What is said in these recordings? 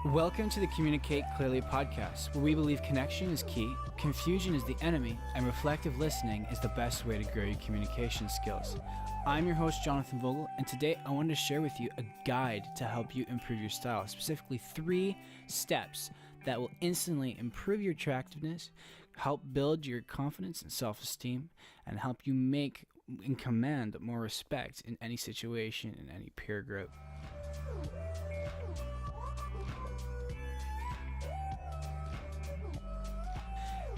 Welcome to the Communicate Clearly podcast, where we believe connection is key, confusion is the enemy, and reflective listening is the best way to grow your communication skills. I'm your host, Jonathon Vogel, and today I wanted to share with you a guide to help you improve your style, specifically 3 steps that will instantly improve your attractiveness, help build your confidence and self-esteem, and help you make and command more respect in any situation, in any peer group.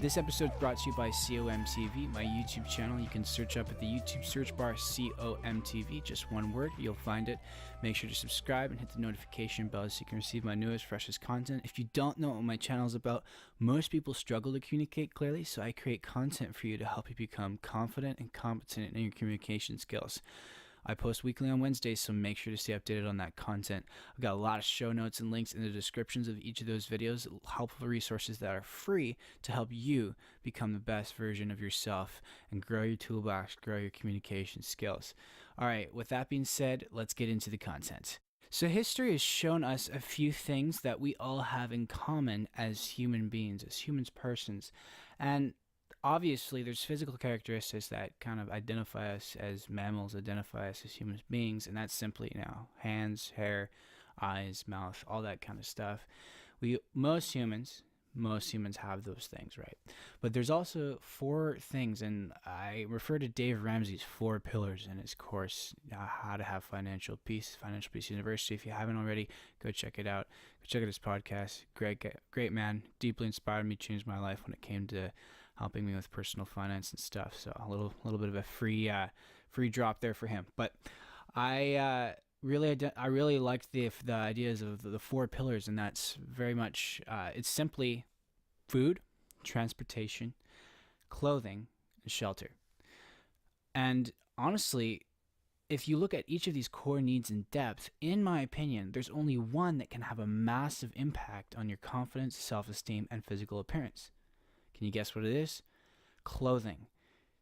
This episode is brought to you by ComTV, my YouTube channel. You can search up at the YouTube search bar ComTV, just one word, you'll find it. Make sure to subscribe and hit the notification bell so you can receive my newest, freshest content. If you don't know what my channel is about, most people struggle to communicate clearly, so I create content for you to help you become confident and competent in your communication skills. I post weekly on Wednesdays, so make sure to stay updated on that content. I've got a lot of show notes and links in the descriptions of each of those videos, helpful resources that are free to help you become the best version of yourself and grow your toolbox, grow your communication skills. All right, with that being said, let's get into the content. So history has shown us a few things that we all have in common as human beings, as persons, and obviously, there's physical characteristics that kind of identify us as mammals, identify us as human beings, and that's simply, hands, hair, eyes, mouth, all that kind of stuff. Most humans have those things, right? But there's also 4 things, and I refer to Dave Ramsey's 4 pillars in his course, How to Have Financial Peace University. If you haven't already, go check it out. Go check out his podcast. Great man. Deeply inspired me, changed my life when it came to helping me with personal finance and stuff. So a little bit of a free drop there for him. But I really liked the ideas of the 4 pillars, and that's very much it's simply food, transportation, clothing, and shelter. And honestly, if you look at each of these core needs in depth, in my opinion, there's only one that can have a massive impact on your confidence, self-esteem, and physical appearance. Can you guess what it is? Clothing.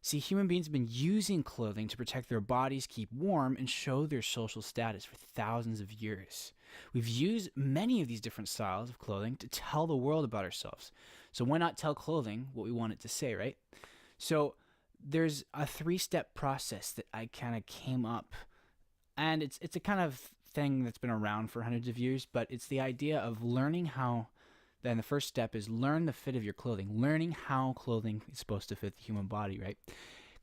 See, human beings have been using clothing to protect their bodies, keep warm, and show their social status for thousands of years. We've used many of these different styles of clothing to tell the world about ourselves. So why not tell clothing what we want it to say, right? So there's a 3-step process that I kind of came up, and it's a kind of thing that's been around for hundreds of years, but it's the idea of learning how. Then the first step is learn the fit of your clothing, learning how clothing is supposed to fit the human body, right?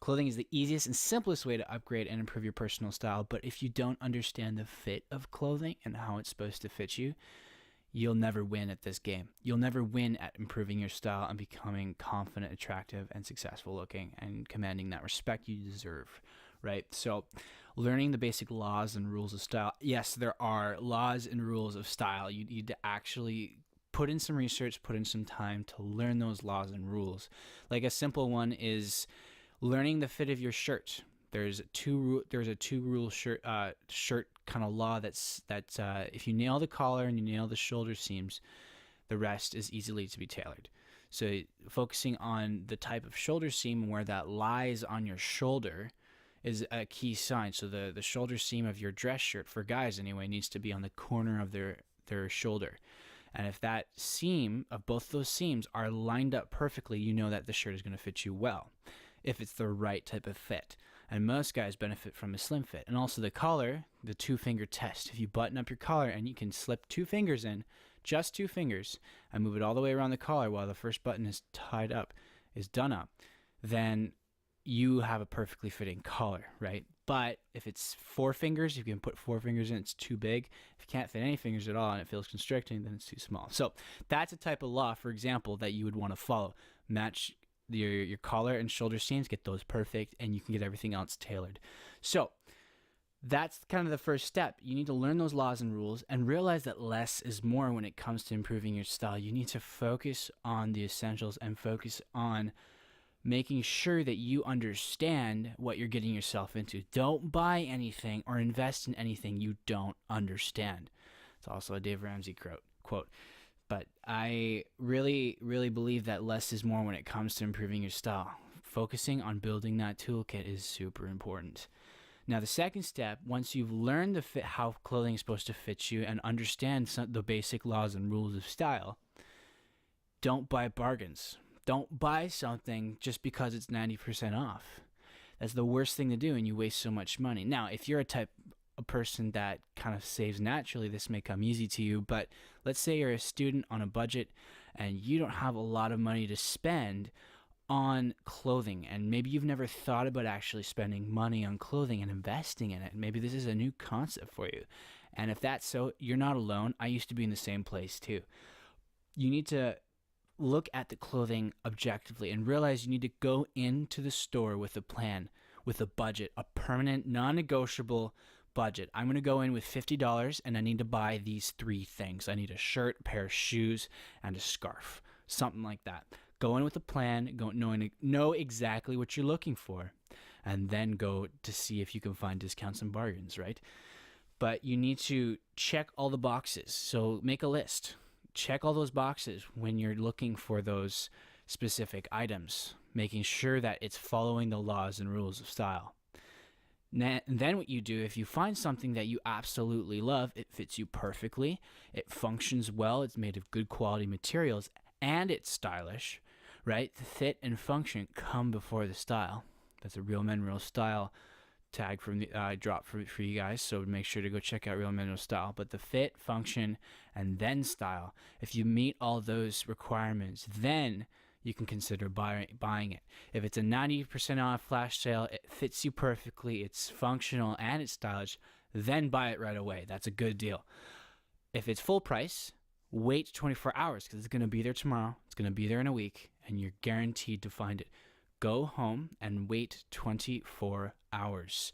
Clothing is the easiest and simplest way to upgrade and improve your personal style, but if you don't understand the fit of clothing and how it's supposed to fit you, you'll never win at this game. You'll never win at improving your style and becoming confident, attractive, and successful looking and commanding that respect you deserve, right? So learning the basic laws and rules of style. Yes, there are laws and rules of style. You need to actually put in some research, put in some time to learn those laws and rules. Like a simple one is learning the fit of your shirt. There's a 2-rule shirt kind of law that if you nail the collar and you nail the shoulder seams, the rest is easily to be tailored. So focusing on the type of shoulder seam and where that lies on your shoulder is a key sign. So the shoulder seam of your dress shirt, for guys anyway, needs to be on the corner of their shoulder. And if that seam of both those seams are lined up perfectly, you know that the shirt is going to fit you well, if it's the right type of fit. And most guys benefit from a slim fit. And also the collar, the 2-finger test. If you button up your collar and you can slip 2 fingers in, just 2 fingers, and move it all the way around the collar while the first button is done up, then you have a perfectly fitting collar, right? But if it's 4 fingers, if you can put 4 fingers in, it's too big. If you can't fit any fingers at all and it feels constricting, then it's too small. So that's a type of law, for example, that you would want to follow. Match your collar and shoulder seams, get those perfect, and you can get everything else tailored. So that's kind of the first step. You need to learn those laws and rules and realize that less is more when it comes to improving your style. You need to focus on the essentials and focus on making sure that you understand what you're getting yourself into. Don't buy anything or invest in anything you don't understand. It's also a Dave Ramsey quote. But I really, really believe that less is more when it comes to improving your style. Focusing on building that toolkit is super important. Now, the second step, once you've learned how clothing is supposed to fit you and understand the basic laws and rules of style, don't buy bargains. Don't buy something just because it's 90% off. That's the worst thing to do, and you waste so much money. Now, if you're a person that kind of saves naturally, this may come easy to you, but let's say you're a student on a budget and you don't have a lot of money to spend on clothing, and maybe you've never thought about actually spending money on clothing and investing in it. Maybe this is a new concept for you. And if that's so, you're not alone. I used to be in the same place too. You need to look at the clothing objectively and realize you need to go into the store with a plan, with a budget, a permanent, non-negotiable budget. I'm going to go in with $50 and I need to buy these 3 things. I need a shirt, a pair of shoes, and a scarf, something like that. Go in with a plan, know exactly what you're looking for, and then go to see if you can find discounts and bargains, right? But you need to check all the boxes. So make a list. Check all those boxes when you're looking for those specific items, making sure that it's following the laws and rules of style. And then what you do, if you find something that you absolutely love, it fits you perfectly, it functions well, it's made of good quality materials, and it's stylish, right? The fit and function come before the style. That's a Real Men Real Style tag from I dropped for you guys, so make sure to go check out Real Men Real Style. But the fit, function, and then style, if you meet all those requirements, then you can consider buying it. If it's a 90% off flash sale, it fits you perfectly, it's functional, and it's stylish, then buy it right away. That's a good deal. If it's full price, wait 24 hours because it's going to be there tomorrow. It's going to be there in a week, and you're guaranteed to find it. Go home and wait 24 hours.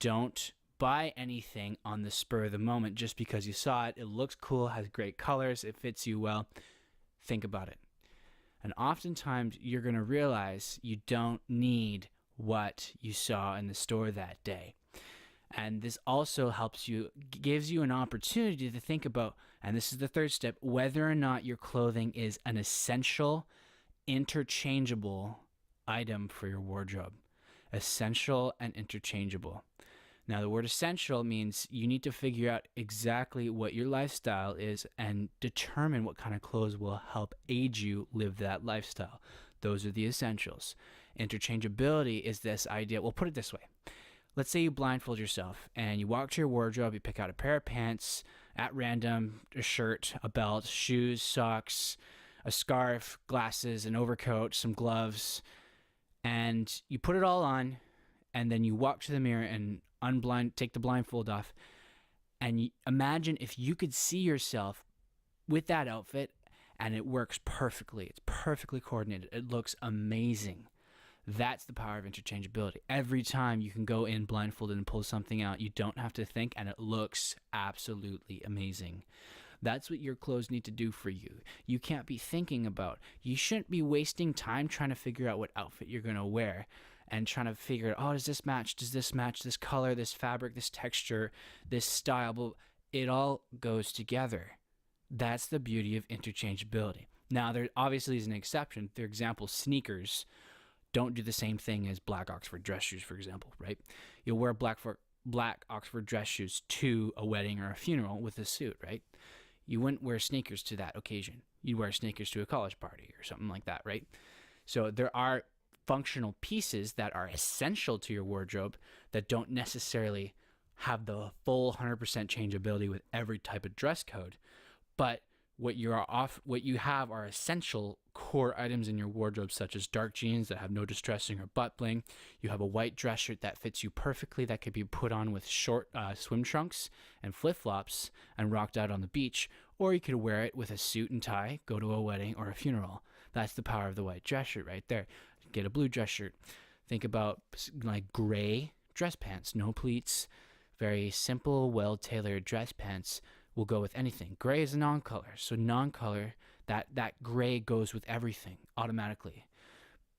Don't buy anything on the spur of the moment just because you saw it. It looks cool, has great colors, it fits you well. Think about it. And oftentimes you're going to realize you don't need what you saw in the store that day. And this also gives you an opportunity to think about, and this is the third step, whether or not your clothing is an essential, interchangeable item for your wardrobe. Essential and interchangeable. Now, the word essential means you need to figure out exactly what your lifestyle is and determine what kind of clothes will help aid you live that lifestyle. Those are the essentials. Interchangeability is this idea. We'll put it this way. Let's say you blindfold yourself and you walk to your wardrobe, you pick out a pair of pants at random, a shirt, a belt, shoes, socks, a scarf, glasses, an overcoat, some gloves, and you put it all on, and then you walk to the mirror and take the blindfold off, and imagine if you could see yourself with that outfit and it works perfectly. It's perfectly coordinated. It looks amazing. That's the power of interchangeability. Every time you can go in blindfolded and pull something out, you don't have to think, and it looks absolutely amazing. That's what your clothes need to do for you. You can't be thinking about. You shouldn't be wasting time trying to figure out what outfit you're going to wear and trying to figure out, oh, does this match? Does this match this color, this fabric, this texture, this style? But it all goes together. That's the beauty of interchangeability. Now, there obviously is an exception. For example, sneakers don't do the same thing as black Oxford dress shoes, for example, right? You'll wear black Oxford dress shoes to a wedding or a funeral with a suit, right? You wouldn't wear sneakers to that occasion. You'd wear sneakers to a college party or something like that, right? So there are functional pieces that are essential to your wardrobe that don't necessarily have the full 100% changeability with every type of dress code, but what you have are essential core items in your wardrobe, such as dark jeans that have no distressing or butt bling. You have a white dress shirt that fits you perfectly that could be put on with short swim trunks and flip-flops and rocked out on the beach, or you could wear it with a suit and tie, go to a wedding or a funeral. That's the power of the white dress shirt right there. Get a blue dress shirt. Think about like gray dress pants, no pleats, very simple, well-tailored dress pants will go with anything. Gray is a non-color, so non-color, that gray goes with everything automatically.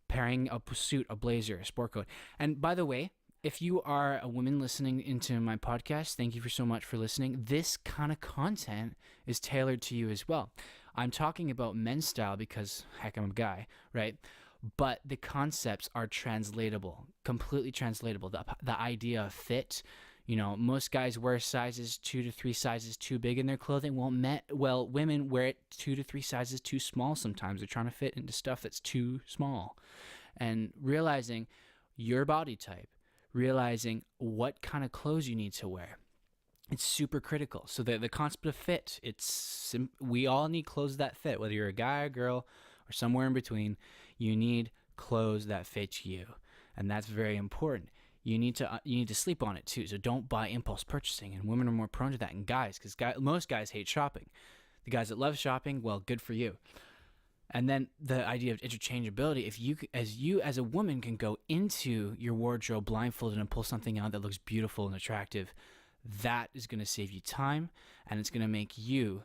Pairing a suit, a blazer, a sport coat. And by the way, if you are a woman listening into my podcast, thank you so much for listening. This kind of content is tailored to you as well. I'm talking about men's style because, heck, I'm a guy, right? but the concepts are translatable, completely translatable. The idea of fit, most guys wear sizes 2 to 3 sizes too big in their clothing. Well, women wear it 2 to 3 sizes too small sometimes. They're trying to fit into stuff that's too small. And realizing your body type, realizing what kind of clothes you need to wear, it's super critical. So the concept of fit, we all need clothes that fit. Whether you're a guy or girl or somewhere in between, you need clothes that fit you. And that's very important. You need to sleep on it too. So don't buy impulse purchasing. And women are more prone to that than guys, because most guys hate shopping. The guys that love shopping, well, good for you. And then the idea of interchangeability. If you as a woman can go into your wardrobe blindfolded and pull something out that looks beautiful and attractive, that is going to save you time, and it's going to make you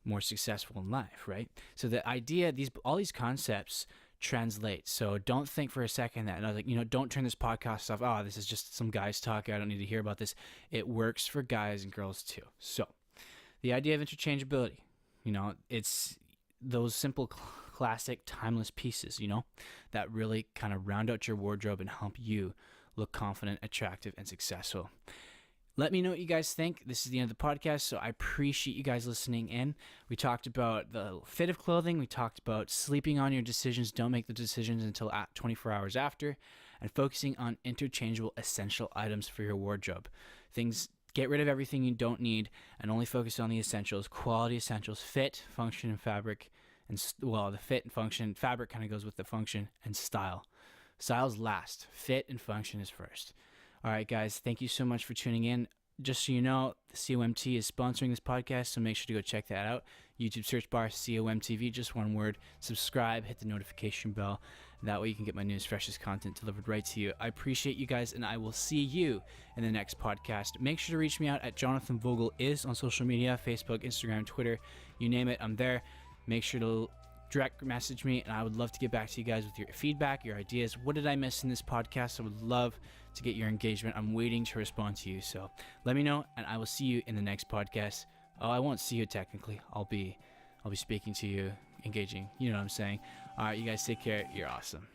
more successful in life, right? So the idea, all these concepts translate. So don't think for a second that, don't turn this podcast off. Oh, this is just some guys talking. I don't need to hear about this. It works for guys and girls too. So the idea of interchangeability, it's those simple, classic, timeless pieces, that really kind of round out your wardrobe and help you look confident, attractive, and successful. Let me know what you guys think. This is the end of the podcast, so I appreciate you guys listening in. We talked about the fit of clothing. We talked about sleeping on your decisions. Don't make the decisions until 24 hours after. And focusing on interchangeable essential items for your wardrobe. Get rid of everything you don't need and only focus on the essentials, quality essentials, fit, function, and fabric. And the fit and function, fabric kind of goes with the function, and style. Style's last. Fit and function is first. All right, guys, thank you so much for tuning in. Just so you know, the COMT is sponsoring this podcast, so make sure to go check that out. YouTube search bar, COMTV, just one word. Subscribe, hit the notification bell. That way you can get my newest, freshest content delivered right to you. I appreciate you guys, and I will see you in the next podcast. Make sure to reach me out at Jonathon Vogel on social media, Facebook, Instagram, Twitter, you name it, I'm there. Make sure to direct message me, and I would love to get back to you guys with your feedback, your ideas. What did I miss in this podcast? I would love to get your engagement. I'm waiting to respond to you, so let me know, and I will see you in the next podcast. Oh, I won't see you technically. I'll be speaking to you, engaging. You know what I'm saying? All right, you guys take care. You're awesome.